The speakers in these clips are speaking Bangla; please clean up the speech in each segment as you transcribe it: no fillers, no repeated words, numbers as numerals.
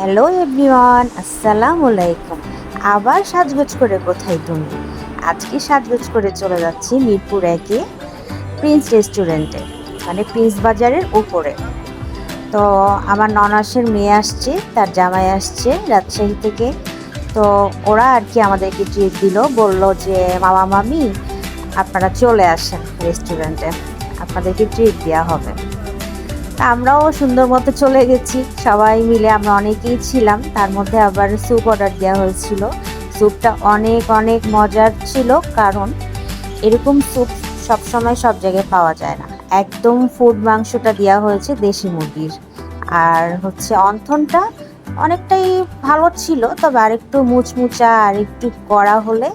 হ্যালো এভরিওয়ান, আসসালামু আলাইকুম। আবার সাজগোজ করে কোথায় তুমি? আজকে সাজগোজ করে চলে যাচ্ছি মিরপুর একে প্রিন্স রেস্টুরেন্টে, মানে প্রিন্স বাজারের উপরে। তো আমার ননাসের মেয়ে আসছে, তার জামাই আসছে রাজশাহী থেকে। তো ওরা আর কি আমাদেরকে ট্রিট দিল, বলল যে মামা মামি আপনারা চলে আসেন রেস্টুরেন্টে, আপনাদেরকে ট্রিট দেওয়া হবে। তা আমরাও সুন্দর মতো চলে গেছি, সবাই মিলে আমরা অনেকেই ছিলাম। তার মধ্যে আবার স্যুপ অর্ডার দেওয়া হয়েছিল। স্যুপটা অনেক অনেক মজার ছিল, কারণ এরকম স্যুপ সবসময় সব জায়গায় পাওয়া যায় না। একদম ফুড মাংসটা দেওয়া হয়েছে দেশি মুরগির, আর হচ্ছে অন্থনটা অনেকটাই ভালো ছিল, তবে আরেকটু মুচমুচা আর একটু কড়া হলে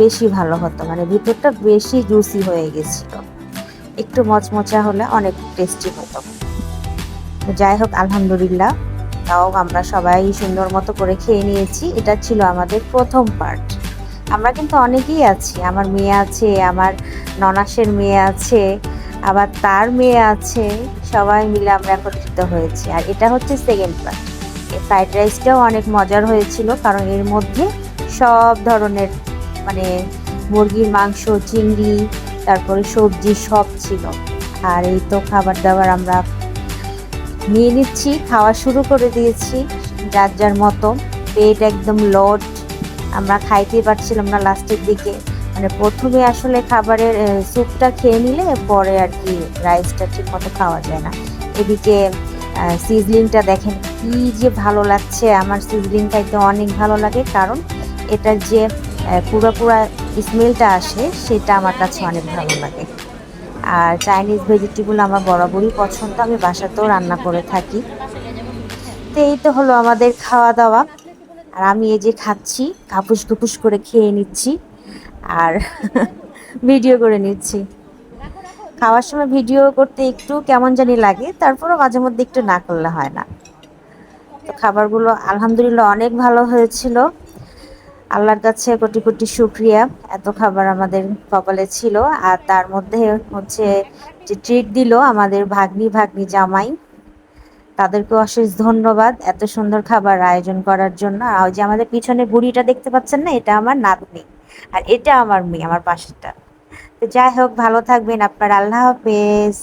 বেশি ভালো হতো, মানে ভিতরটা বেশি জুসি হয়ে গেছিল। একটু মচমচা হলে অনেক টেস্টি হতো। তো যাই হোক, আলহামদুলিল্লাহ, তাও আমরা সবাই সুন্দর মতো করে খেয়ে নিয়েছি। এটা ছিল আমাদের প্রথম পার্ট। আমরা কিন্তু অনেকেই আছি, আমার মেয়ে আছে, আমার ননাসের মেয়ে আছে, আবার তার মেয়ে আছে, সবাই মিলে আমরা একত্রিত হয়েছি। আর এটা হচ্ছে সেকেন্ড পার্ট। এই ফ্রাইড রাইসটাও অনেক মজার হয়েছিল, কারণ এর মধ্যে সব ধরনের, মানে মুরগির মাংস, চিংড়ি, তারপরে সবজি সব ছিল। আর এই তো খাবার দাবার আমরা নিয়ে নিচ্ছি, খাওয়া শুরু করে দিয়েছি যার যার মতো। পেট একদম লোড, আমরা খাইতেই পারছিলাম না লাস্টের দিকে। মানে প্রথমে আসলে খাবারের স্যুপটা খেয়ে নিলে পরে আর কি রাইসটা ঠিক মতো খাওয়া যায় না। এদিকে সিজলিংটা দেখেন কি যে ভালো লাগছে। আমার সিজলিং খাইতে অনেক ভালো লাগে, কারণ এটার যে পুরো স্মেলটা আসে সেটা আমার কাছে অনেক ভালো লাগে। আর চাইনিজ ভেজিটেবল আমার বরাবরই পছন্দ, আমি বাসাতেও রান্না করে থাকি। তো এই তো হলো আমাদের খাওয়া দাওয়া। আর আমি এই যে খাচ্ছি, কাপুস কুপুস করে খেয়ে নিচ্ছি আর ভিডিও করে নিচ্ছি। খাওয়ার সময় ভিডিও করতে একটু কেমন জানি লাগে, তারপরও মাঝে মধ্যে একটু না করলে হয় না। তো খাবারগুলো আলহামদুলিল্লাহ অনেক ভালো হয়েছিল। আল্লাহর কাছে কোটি কোটি শুক্রিয়া, এত খাবার আমাদের কপালে ছিল। আর তার মধ্যে হচ্ছে যে ট্রিট দিল আমাদের ভাগ্নি জামাই, তাদেরকেও অশেষ ধন্যবাদ এত সুন্দর খাবার আয়োজন করার জন্য। আর ওই যে আমাদের পিছনে বুড়িটা দেখতে পাচ্ছেন না, এটা আমার নাতনি, আর এটা আমার মেয়ে, আমার পাশেরটা। তো যাই হোক, ভালো থাকবেন আপনার, আল্লাহ হাফেজ।